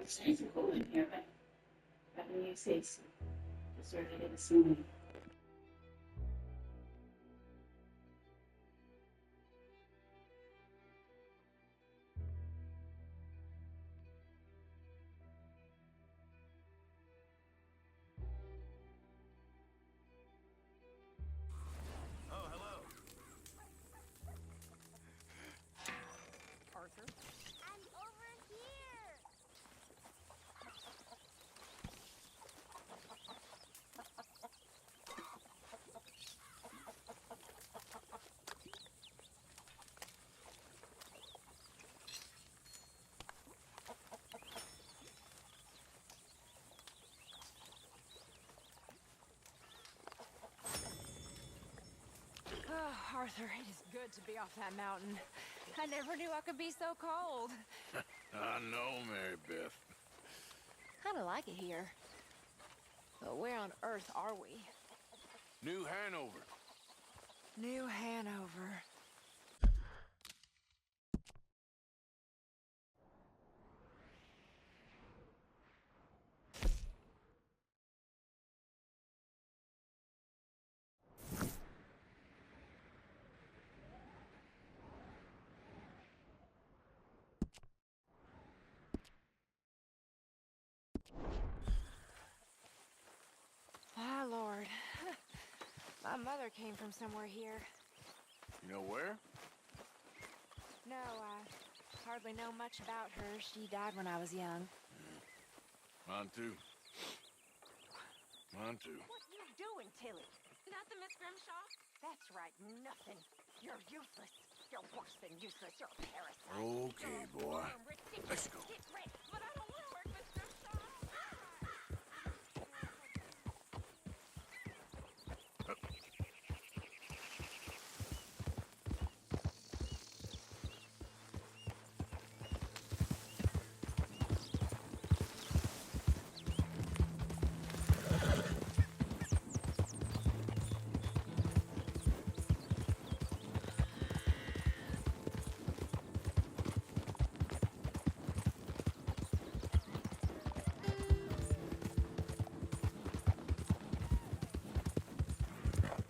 It's cool in here, but when you say so, it's really good this morning. Oh, hello. Arthur? I'm over here! Oh, Arthur, it is good to be off that mountain. I never knew I could be so cold. I know, Mary Beth. Kinda like it here. But where on earth are we? New Hanover. New Hanover. Ah, Lord. My mother came from somewhere here. You know where? No, I hardly know much about her. She died when I was young. Mine too. Mine too. What you doing, Tilly? Nothing, Miss Grimshaw. That's right, nothing. You're useless. You're worse than useless. You're a parasite. Okay, boy. Ridiculous. Let's go. Get ready. But I don't want to work, Miss Grimshaw.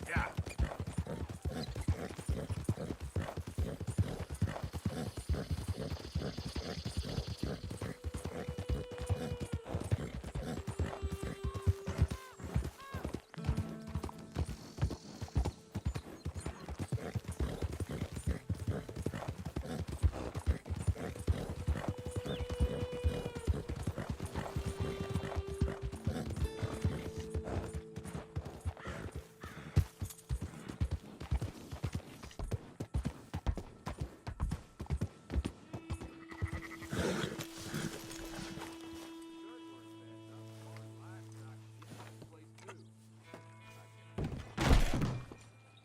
Yeah.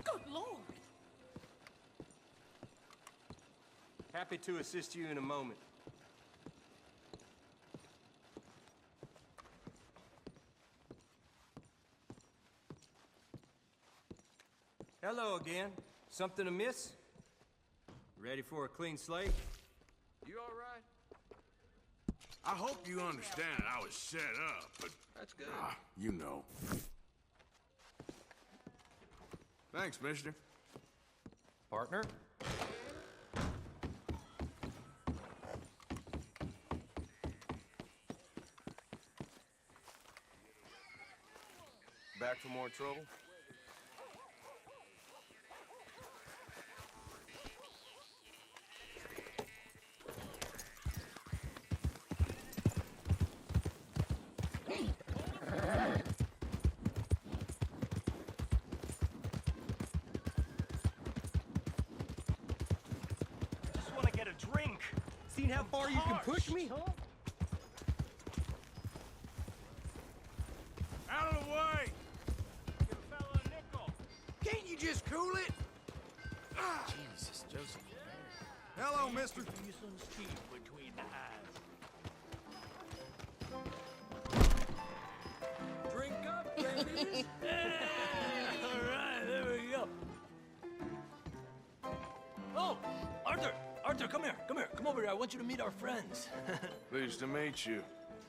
Good Lord. Happy to assist you in a moment. Hello again. Something amiss? Ready for a clean slate? You all right? I hope you understand I was set up, but... That's good. You know. Thanks, mister. Partner? Back for more trouble? Just want to get a drink. Seen how far you can push me? Huh? Out of the way! Give a fella a nickel. Can't you just cool it? Jesus, Joseph. Hello, mister. Reasons teeth between the eyes. Drink up, baby! All right, there we go. Oh, Arthur! Arthur, come here. Come here. Come over here. I want you to meet our friends. Pleased to meet you.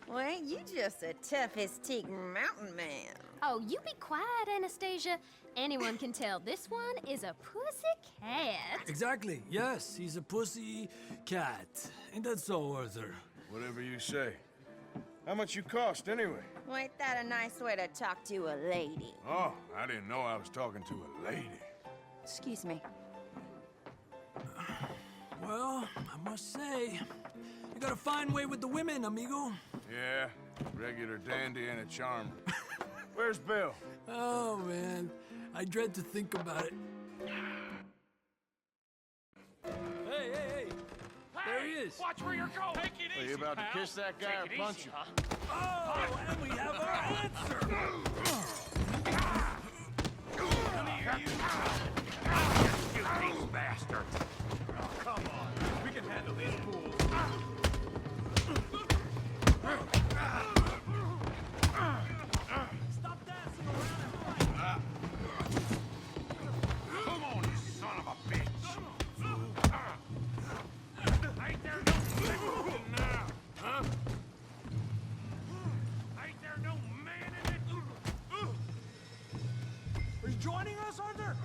Well, ain't you just the toughest teak mountain man? Oh, you be quiet, Anastasia. Anyone can tell this one is a pussy cat. Exactly. Yes, he's a pussy cat. Ain't that so, Arthur? Whatever you say. How much you cost, anyway? Well, ain't that a nice way to talk to a lady? Oh, I didn't know I was talking to a lady. Excuse me. Well, I must say, you got a fine way with the women, amigo. Yeah, regular dandy and a charmer. Where's Bill? Oh, man. I dread to think about it. Hey, hey, hey! There he is! Watch where you're going! Take it Are easy, you about to pal. kiss that guy Take or it punch easy, him? huh? Oh, and we have our answer! Come here, you! You these bastards! Oh, come on. We can handle these fools. Stop dancing around and fight! Come on, you son of a bitch! Ain't there no Now, huh? Ain't there no man in it? Are you joining us, Arthur?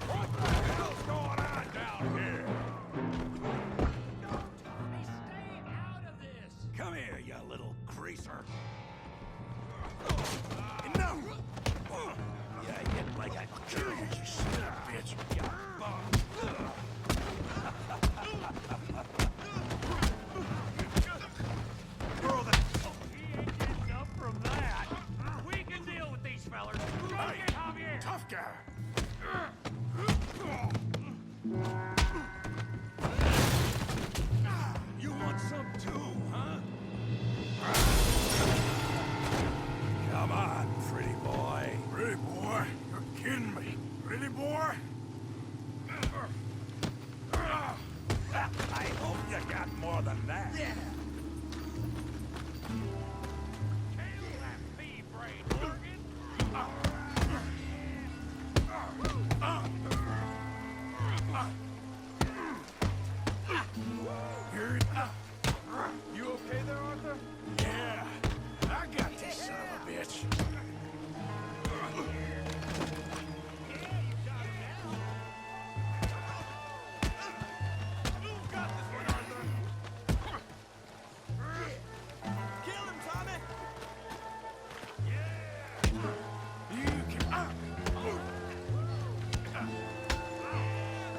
What the hell's going on down here? No, Tommy, stay out of this! Come here, you little greaser. No! You hit like a kill you, you son of a bitch. You bum. Throw the... He ain't getting up from that. We can deal with these fellers. Go get Javier. Tough guy! You want some too, huh? Come on, pretty boy. Pretty boy? You're kidding me. Pretty boy? I hope you got more than that. Yeah. Kill that pea-brain, Morgan. You okay there, Arthur? Yeah, I got this son of a bitch. Kill him, Tommy!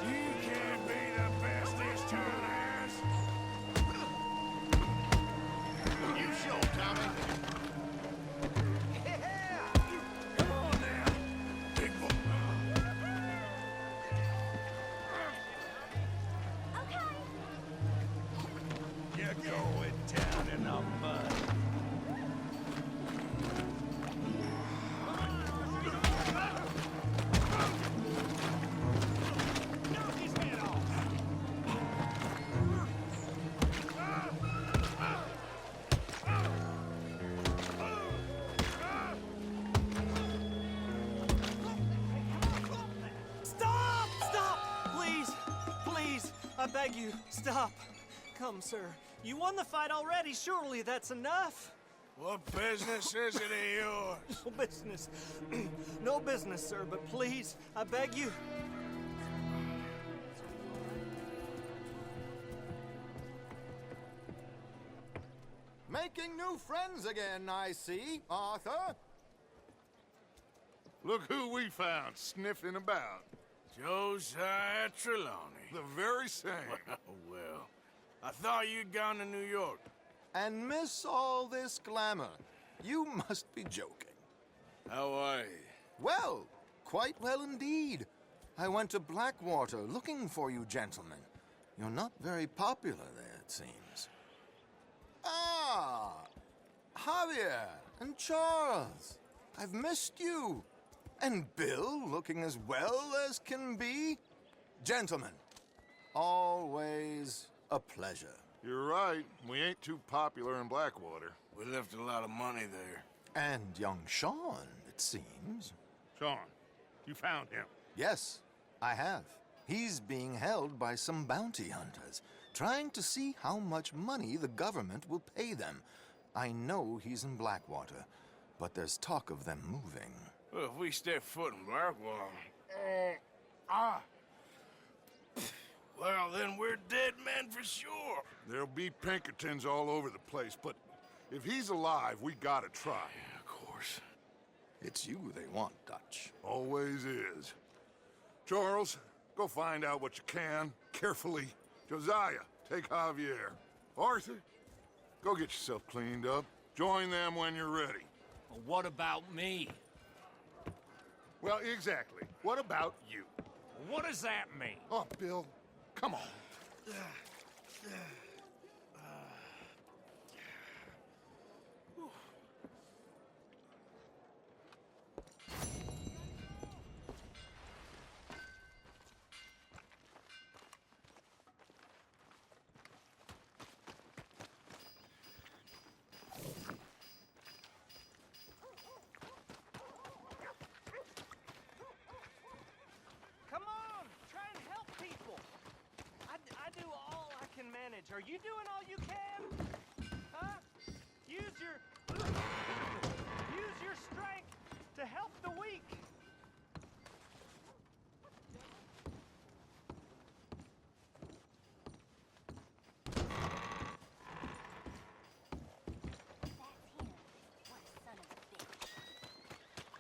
You can't be the best this town has. You show, Tommy. Come on now, big boy. You're going down in the mud. Knock his head off. Stop! Stop! Please! Please! I beg you, stop. Come, sir. You won the fight already. Surely that's enough. What business is it of yours? No business. No business, sir, but please, I beg you. Making new friends again, I see, Arthur. Look who we found sniffing about. Josiah Trelawney. The very same. Well, I thought you'd gone to New York. And miss all this glamour. You must be joking. How are you? Well, quite well indeed. I went to Blackwater looking for you gentlemen. You're not very popular there, it seems. Ah! Javier and Charles. I've missed you. And Bill looking as well as can be. Gentlemen, always a pleasure. You're right. We ain't too popular in Blackwater. We left a lot of money there. And young Sean, it seems. Sean, you found him. Yes, I have. He's being held by some bounty hunters. trying to see how much money the government will pay them. I know he's in Blackwater, but there's talk of them moving. Well, if we step foot in Blackwater... Well, then we're dead men for sure. There'll be Pinkertons all over the place, but if he's alive, we gotta try. Yeah, of course. It's you they want, Dutch. Always is. Charles, go find out what you can, carefully. Josiah, take Javier. Arthur, go get yourself cleaned up. Join them when you're ready. Well, what about me? Well, exactly. What about you? What does that mean? Oh, Bill, come on. Come on, try and help people. I do all I can manage. Are you doing all you can? Huh? Use your strength to help the weak.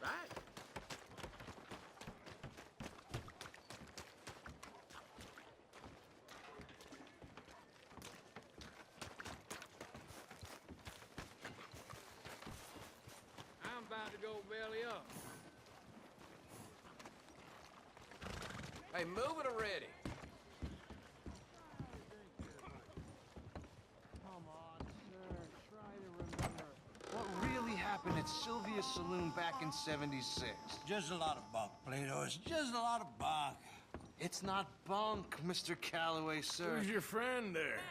Right. I'm about to go belly up. Hey, move it already. Come on, sir. Try to remember. What really happened at Sylvia's Saloon back in '76? Just a lot of bunk, Plato. It's just a lot of bunk. It's not bunk, Mr. Calloway, sir. Who's your friend there?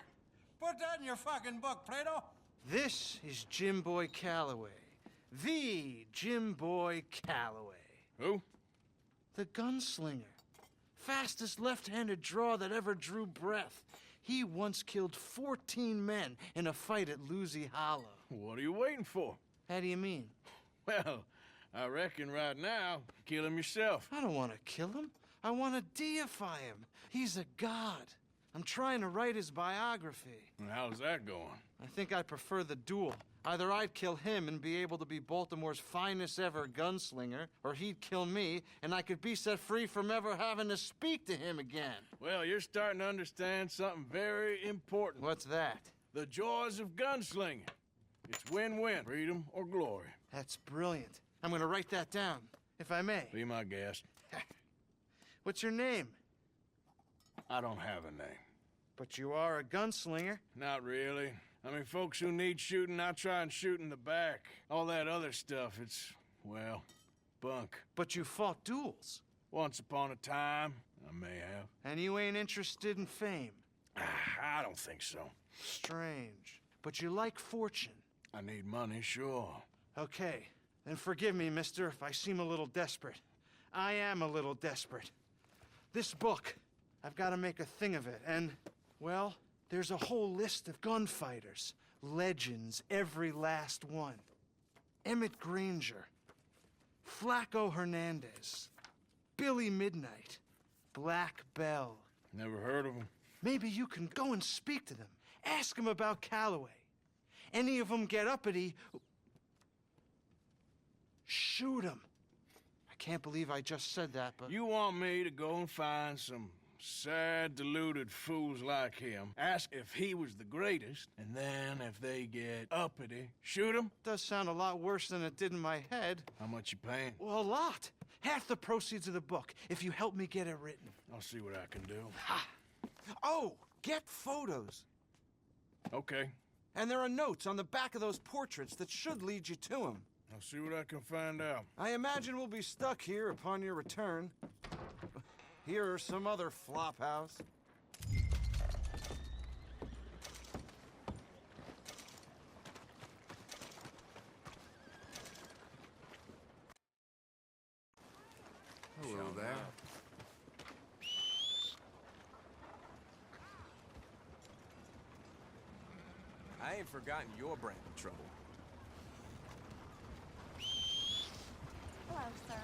Put that in your fucking book, Plato. This is Jim Boy Calloway. The Jim Boy Calloway. Who? The gunslinger. Fastest left-handed draw that ever drew breath. He once killed 14 men in a fight at Lucy Hollow. What are you waiting for? How do you mean? Well, I reckon right now, kill him yourself. I don't want to kill him. I want to deify him. He's a god. I'm trying to write his biography. And how's that going? I think I prefer the duel. Either I'd kill him and be able to be Baltimore's finest ever gunslinger, or he'd kill me and I could be set free from ever having to speak to him again. Well, you're starting to understand something very important. What's that? The joys of gunslinging. It's win-win, freedom or glory. That's brilliant. I'm gonna write that down, if I may. Be my guest. What's your name? I don't have a name. But you are a gunslinger. Not really. I mean, folks who need shooting, I try and shoot in the back. All that other stuff, it's, well, bunk. But you fought duels. Once upon a time, I may have. And you ain't interested in fame. I don't think so. Strange. But you like fortune. I need money, sure. Okay, then forgive me, mister, if I seem a little desperate. I am a little desperate. This book, I've got to make a thing of it, and, well, there's a whole list of gunfighters. Legends, every last one. Emmett Granger, Flaco Hernandez, Billy Midnight, Black Bell. Never heard of them. Maybe you can go and speak to them. Ask them about Calloway. Any of them get uppity, shoot them. I can't believe I just said that, but... You want me to go and find some sad, deluded fools like him, ask if he was the greatest, and then if they get uppity, shoot him? Does sound a lot worse than it did in my head. How much you paying? Well, a lot. Half the proceeds of the book, if you help me get it written. I'll see what I can do. Ha! Oh, get photos. Okay. And there are notes on the back of those portraits that should lead you to him. I'll see what I can find out. I imagine we'll be stuck here upon your return. Here are some other flophouse. Hello there. ain't forgotten your brand of trouble. Hello, sir.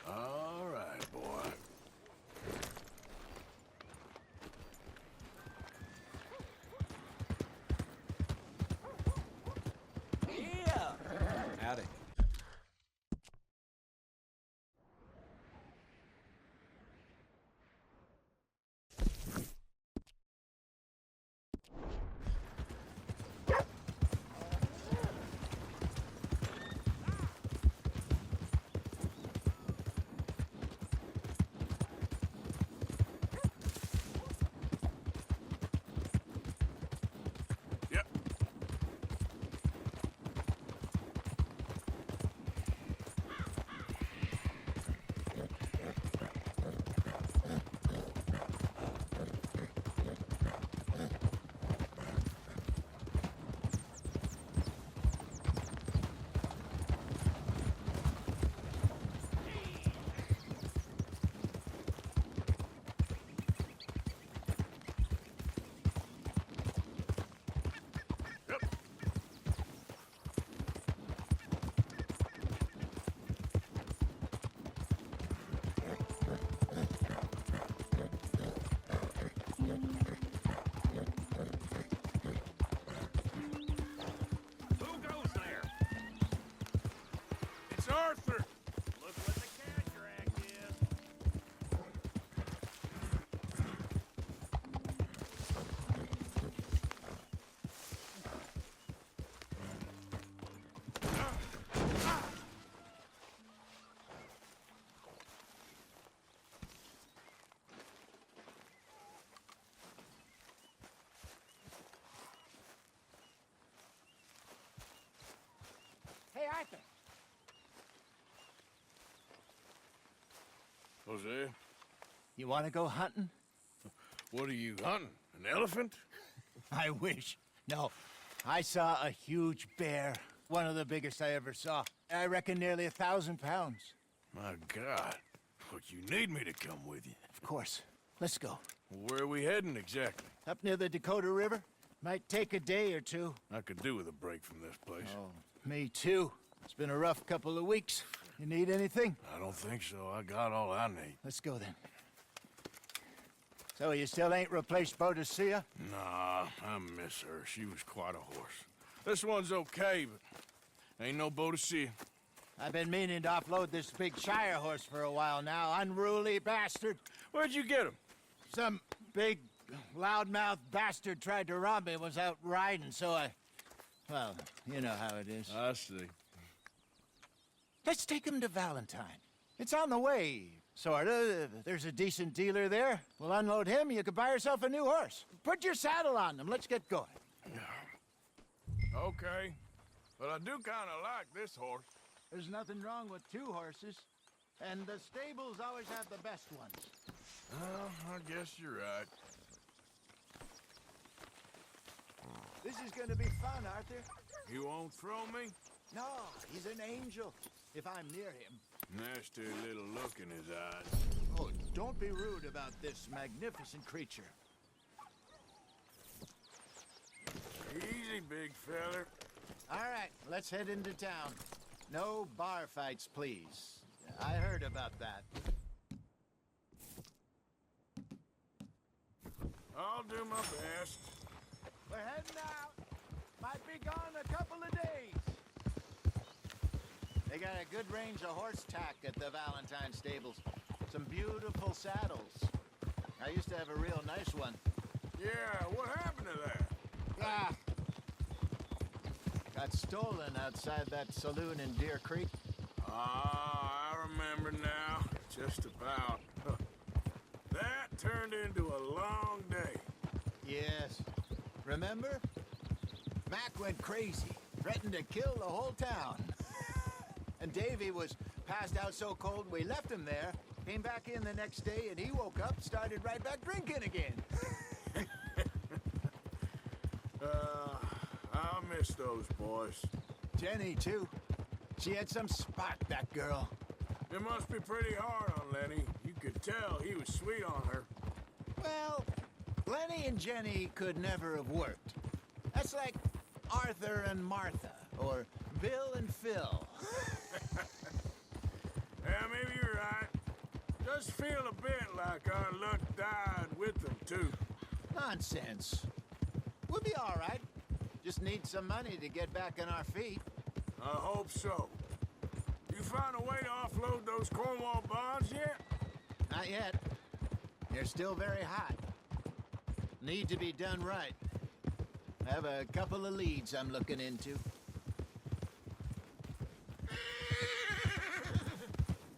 All right, boy. Yeah! Howdy. Yep. Who goes there? It's Arthur. Look what the cash rack is. Hey, Arthur. Jose, You want to go hunting? what are you hunting? An elephant? I wish. No. I saw a huge bear. One of the biggest I ever saw. I reckon nearly 1,000 pounds. My God. But you need me to come with you. Of course. Let's go. Where are we heading exactly? Up near the Dakota River. Might take a day or two. I could do with a break from this place. Oh, me too. It's been a rough couple of weeks. You need anything? I don't think so. I got all I need. Let's go then. So you still ain't replaced Boadicea? Nah, I miss her. She was quite a horse. This one's okay, but ain't no Boadicea. I've been meaning to offload this big Shire horse for a while now. Unruly bastard. Where'd you get him? Some big, loudmouth bastard tried to rob me and was out riding, so I... Well, you know how it is. I see. Let's take him to Valentine. It's on the way, sorta. There's a decent dealer there. We'll unload him, you could buy yourself a new horse. Put your saddle on them, let's get going. Okay. But I do kind of like this horse. There's nothing wrong with two horses, and the stables always have the best ones. Well, I guess you're right. This is gonna be fun, Arthur. You won't throw me? No, he's an angel, if I'm near him. Nasty little look in his eyes. Oh, don't be rude about this magnificent creature. Easy, big feller. All right, let's head into town. No bar fights, please. I heard about that. I'll do my best. We're heading out. Might be gone a couple of days. They got a good range of horse tack at the Valentine stables. Some beautiful saddles. I used to have a real nice one. Yeah, what happened to that? Ah! Got stolen outside that saloon in Deer Creek. Ah, I remember now. Just about. That turned into a long day. Yes. Remember? Mac went crazy, threatened to kill the whole town. And Davy was passed out so cold we left him there, came back in the next day, and he woke up, started right back drinking again. I'll miss those boys. Jenny, too. She had some spot, that girl. It must be pretty hard on Lenny. You could tell he was sweet on her. Well, Lenny and Jenny could never have worked. That's like Arthur and Martha, or Bill and Phil. Yeah, maybe you're right. Does feel a bit like our luck died with them, too. Nonsense. We'll be all right. Just need some money to get back on our feet. I hope so. You found a way to offload those Cornwall bonds yet? Not yet. They're still very hot. Need to be done right. I have a couple of leads I'm looking into.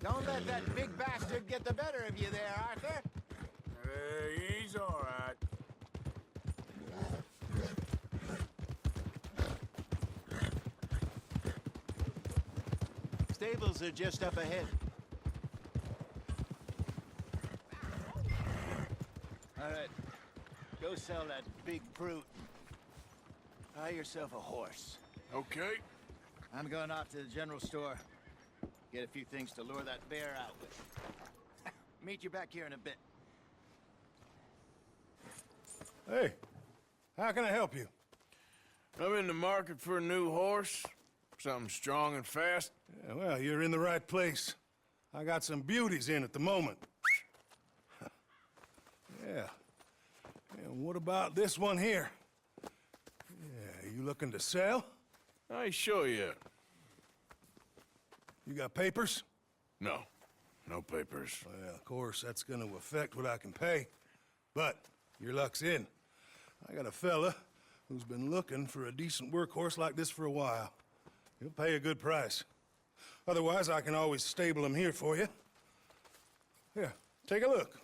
Don't let that big bastard get the better of you there, Arthur. He's all right. Stables are just up ahead. All right. Go sell that big brute. Buy yourself a horse. Okay. I'm going off to the general store. Get a few things to lure that bear out with. Meet you back here in a bit. Hey, how can I help you? I'm in the market for a new horse. Something strong and fast. Yeah, well, you're in the right place. I got some beauties in at the moment. Yeah. And what about this one here? Yeah, you looking to sell? I ain't sure yet. You got papers? No. No papers. Well, of course, that's gonna affect what I can pay. But your luck's in. I got a fella who's been looking for a decent workhorse like this for a while. He'll pay a good price. Otherwise, I can always stable him here for you. Here, take a look.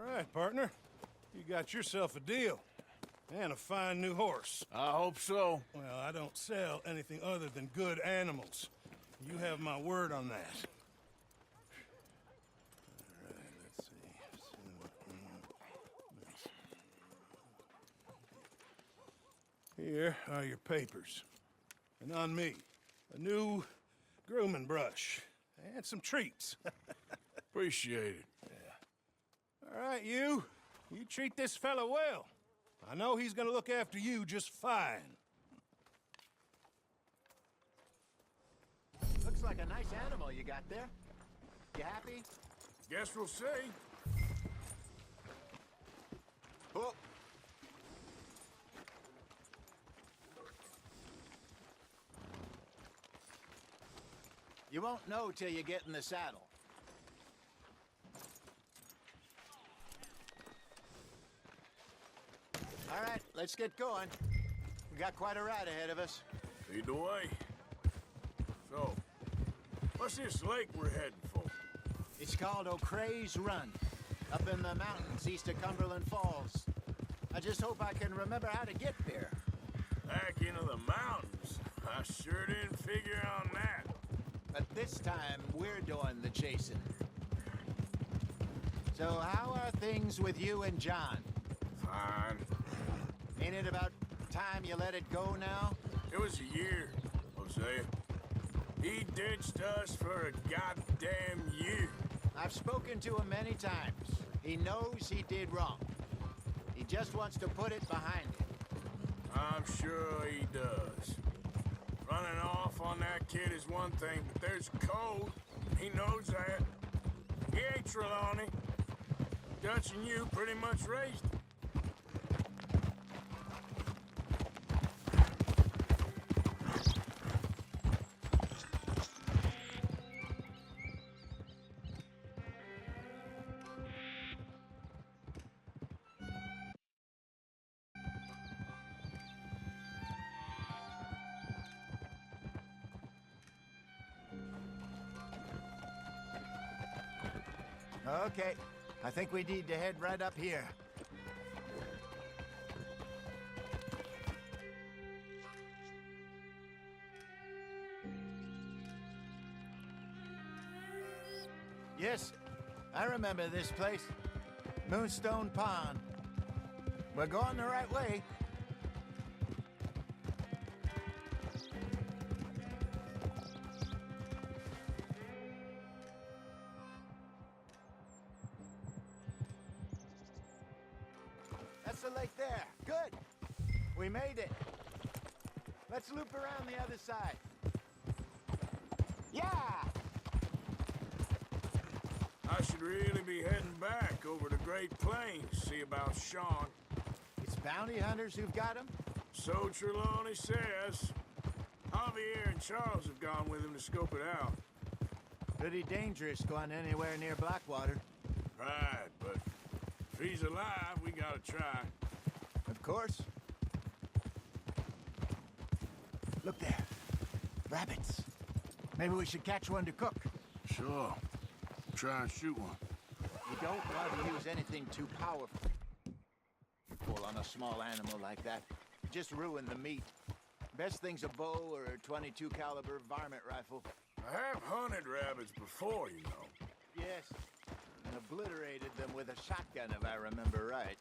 All right, partner. You got yourself a deal. And a fine new horse. I hope so. Well, I don't sell anything other than good animals. You have my word on that. All right, let's see. Here are your papers. And on me, a new grooming brush. And some treats. Appreciate it. All right, you treat this fella well. I know he's gonna look after you just fine. Looks like a nice animal you got there. You happy? Guess we'll see. Oh. You won't know till you get in the saddle. All right, let's get going. We got quite a ride ahead of us. Lead the way. So, what's this lake we're heading for? It's called O'Creagh's Run, up in the mountains east of Cumberland Falls. I just hope I can remember how to get there. Back into the mountains? I sure didn't figure on that. But this time, we're doing the chasing. So how are things with you and John? Fine. Ain't it about time you let it go now? It was a year, Hosea. He ditched us for a goddamn year. I've spoken to him many times. He knows he did wrong. He just wants to put it behind him. I'm sure he does. Running off on that kid is one thing, but there's code. He knows that. He ain't Trelawney. Dutch and you pretty much raised him. Okay, I think we need to head right up here. Yes, I remember this place. Moonstone Pond. We're going the right way. That's the lake there. Good. We made it. Let's loop around the other side. Yeah! I should really be heading back over the Great Plains, see about Sean. It's bounty hunters who've got him? So Trelawney says. Javier and Charles have gone with him to scope it out. Pretty dangerous going anywhere near Blackwater. Right, but if he's alive, we gotta try. Of course. Look there. Rabbits. Maybe we should catch one to cook. Sure. Try and shoot one. You don't want to use anything too powerful on a small animal like that. Just ruin the meat. Best thing's a bow or a .22 caliber varmint rifle. I have hunted rabbits before, you know. Yes, and obliterated them with a shotgun, if I remember right.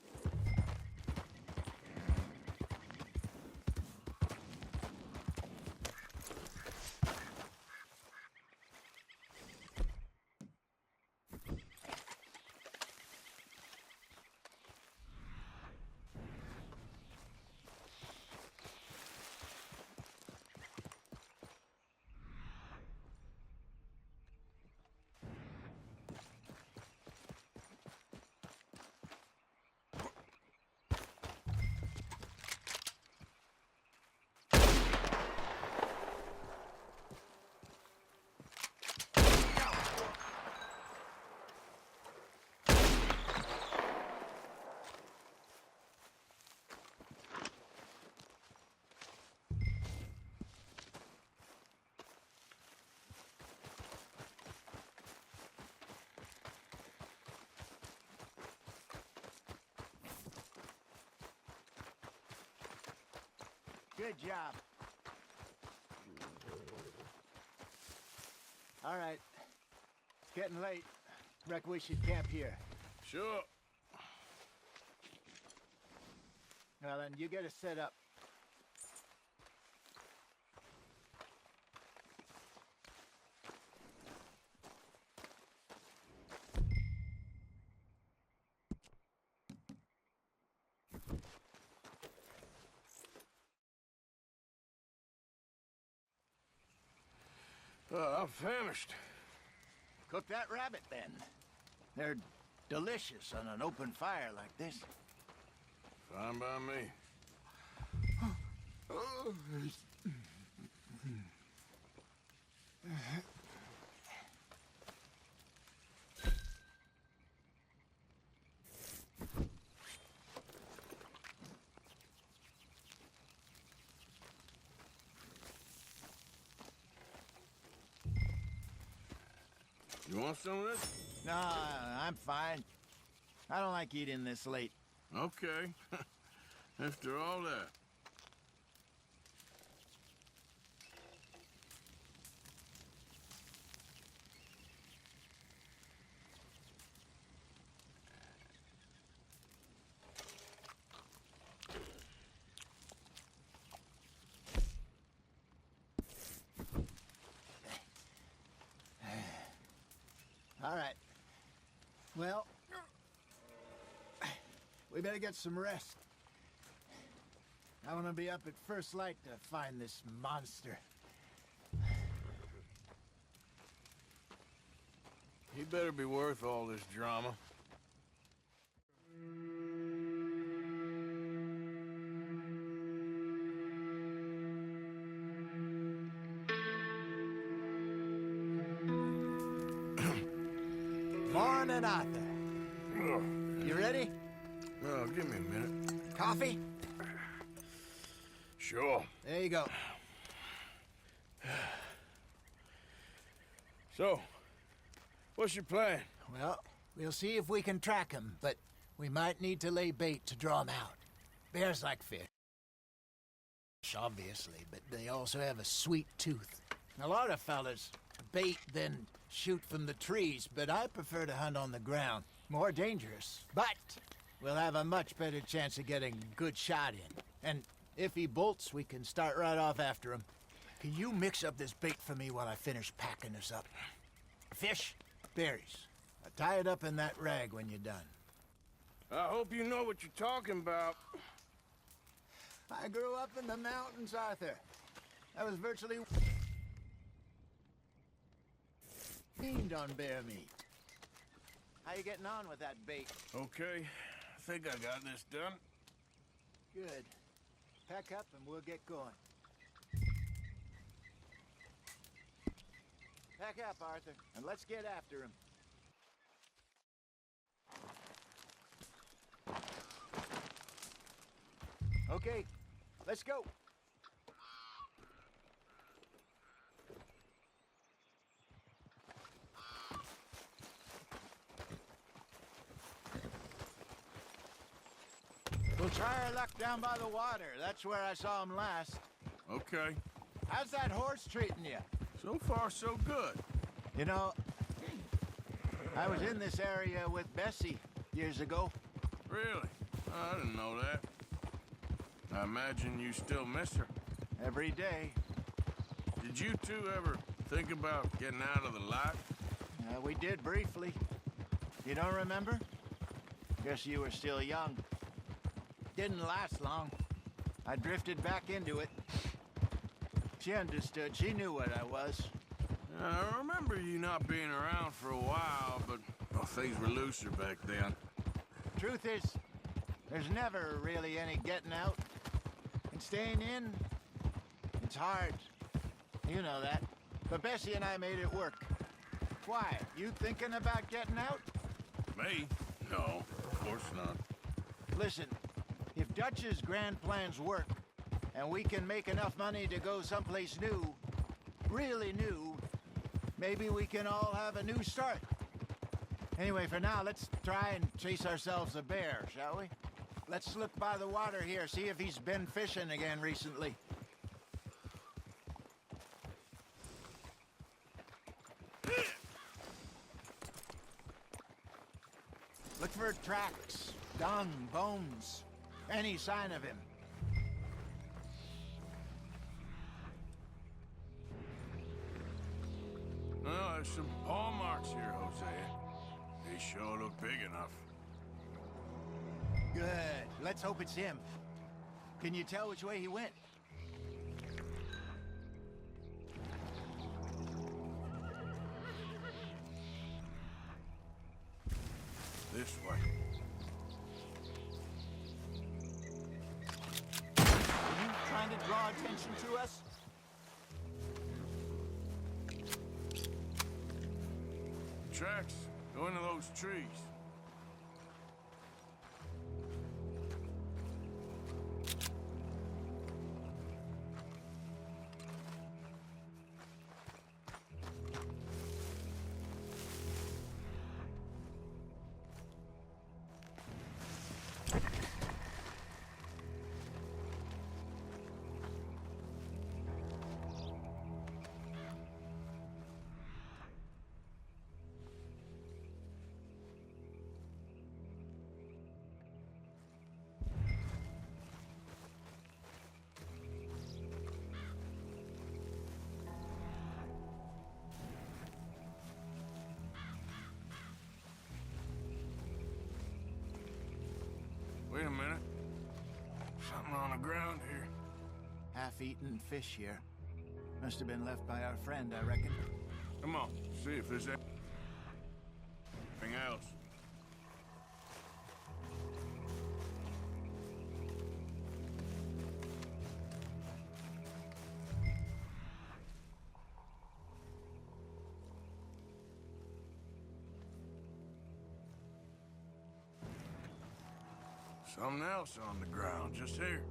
Good job. All right. It's getting late. Reckon we should camp here. Sure. Well, then, you get us set up. I'm famished. Cook that rabbit, then. They're delicious on an open fire like this. Fine by me. You want some of this? No, I'm fine. I don't like eating this late. Okay. After all that. All right. Well, we better get some rest. I want to be up at first light to find this monster. He better be worth all this drama. Morning, Arthur. You ready? Well, give me a minute. Coffee? Sure. There you go. So, what's your plan? Well, we'll see if we can track him, but we might need to lay bait to draw him out. Bears like fish, obviously, but they also have a sweet tooth. A lot of fellas bait, then shoot from the trees, but I prefer to hunt on the ground. More dangerous, but we'll have a much better chance of getting a good shot in. And if he bolts, we can start right off after him. Can you mix up this bait for me while I finish packing this up? Fish, berries. Tie it up in that rag when you're done. I hope you know what you're talking about. I grew up in the mountains, Arthur. I was virtually fiend on bear meat. How you getting on with that bait? Okay, I think I got this done. Good. Pack up and we'll get going. Pack up, Arthur, and let's get after him. Okay, let's go. We'll try our luck down by the water. That's where I saw him last. Okay. How's that horse treating you? So far, so good. You know, I was in this area with Bessie years ago. Really? I didn't know that. I imagine you still miss her. Every day. Did you two ever think about getting out of the lot? We did briefly. You don't remember? Guess you were still young. Didn't last long. I drifted back into it. She understood. She knew what I was. I remember you not being around for a while, but well, things were looser back then. Truth is, there's never really any getting out. And staying in, it's hard. You know that. But Bessie and I made it work. Why? You thinking about getting out? Me? No, of course not. Listen, if Dutch's grand plans work, and we can make enough money to go someplace new, really new, maybe we can all have a new start. Anyway, for now, let's try and chase ourselves a bear, shall we? Let's look by the water here, see if he's been fishing again recently. Look for tracks, dung, bones, any sign of him. Oh, there's some paw marks here, Hosea. They sure look big enough. Good. Let's hope it's him. Can you tell which way he went? This way. Are you trying to draw attention to us? Tracks go into those trees. a minute. Something on the ground here. Half-eaten fish here. Must have been left by our friend, I reckon. Come on, see if there's anything else. Something else on the ground, just here.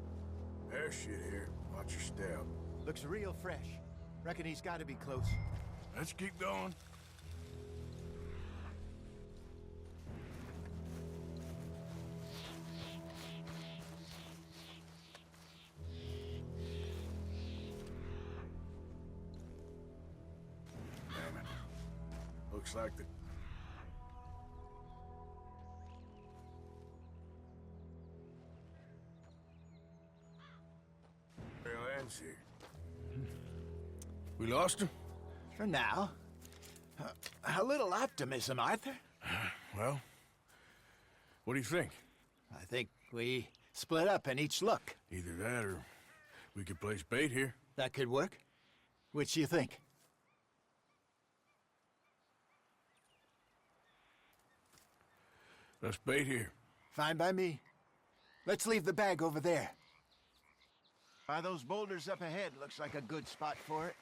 There's shit here. Watch your step. Looks real fresh. Reckon he's got to be close. Let's keep going. Damn it. Looks like the... ends here. We lost him? For now. A little optimism, Arthur. Well, what do you think? I think we split up and each look. Either that or we could place bait here. That could work. Which do you think? Let's bait here. Fine by me. Let's leave the bag over there. By those boulders up ahead, looks like a good spot for it.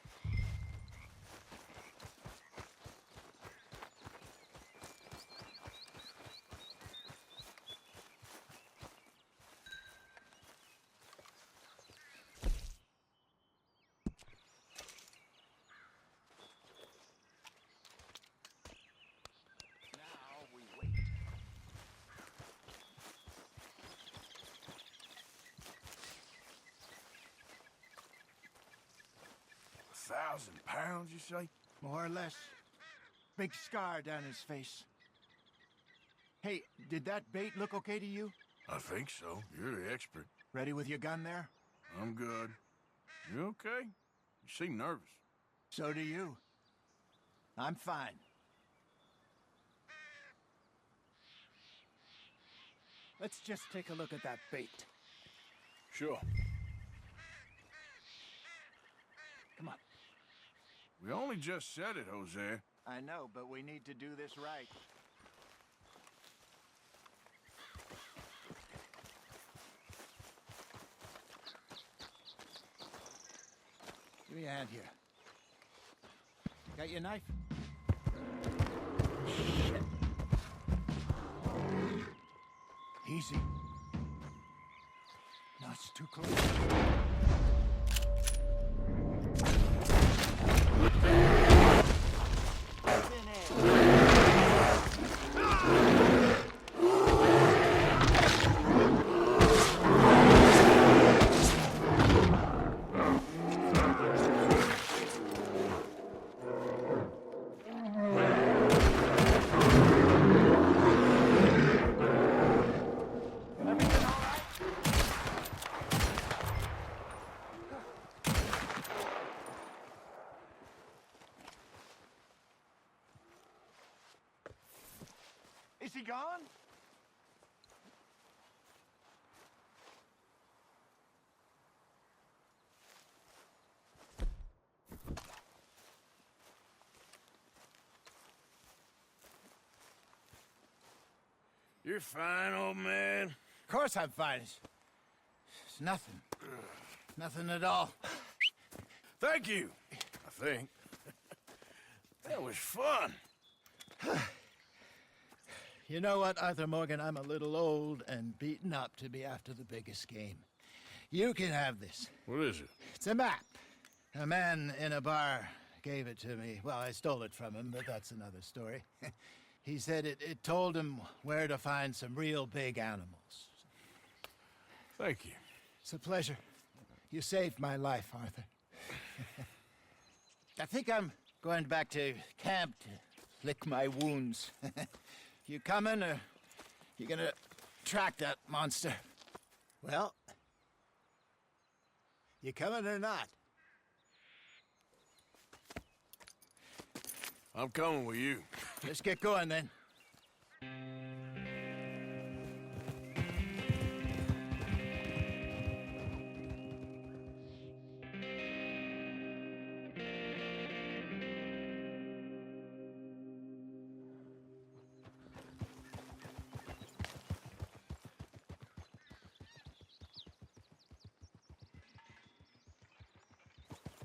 Now we wait. £1,000, you say? More or less. Big scar down his face. Hey, did that bait look okay to you? I think so. You're the expert. Ready with your gun there? I'm good. You okay? You seem nervous. So do you. I'm fine. Let's just take a look at that bait. Sure. Come on. We only just said it, Jose. I know, but we need to do this right. Give me a hand here. Got your knife? Shit. Easy. No, it's too close. Is he gone? You're fine, old man. Of course I'm fine. It's nothing. Nothing at all. Thank you, I think. That was fun. You know what, Arthur Morgan? I'm a little old and beaten up to be after the biggest game. You can have this. What is it? It's a map. A man in a bar gave it to me. Well, I stole it from him, but that's another story. He said it told him where to find some real big animals. Thank you. It's a pleasure. You saved my life, Arthur. I think I'm going back to camp to lick my wounds. You coming, or you gonna track that monster? Well, you coming or not? I'm coming with you. Let's get going, then.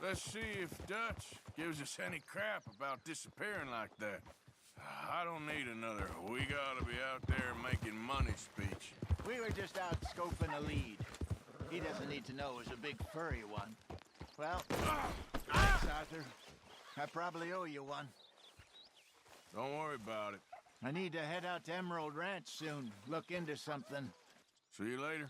Let's see if Dutch gives us any crap about disappearing like that. I don't need another "we gotta be out there making money" speech. We were just out scoping a lead. He doesn't need to know it was a big furry one. Well, thanks, Arthur. I probably owe you one. Don't worry about it. I need to head out to Emerald Ranch soon. Look into something. See you later.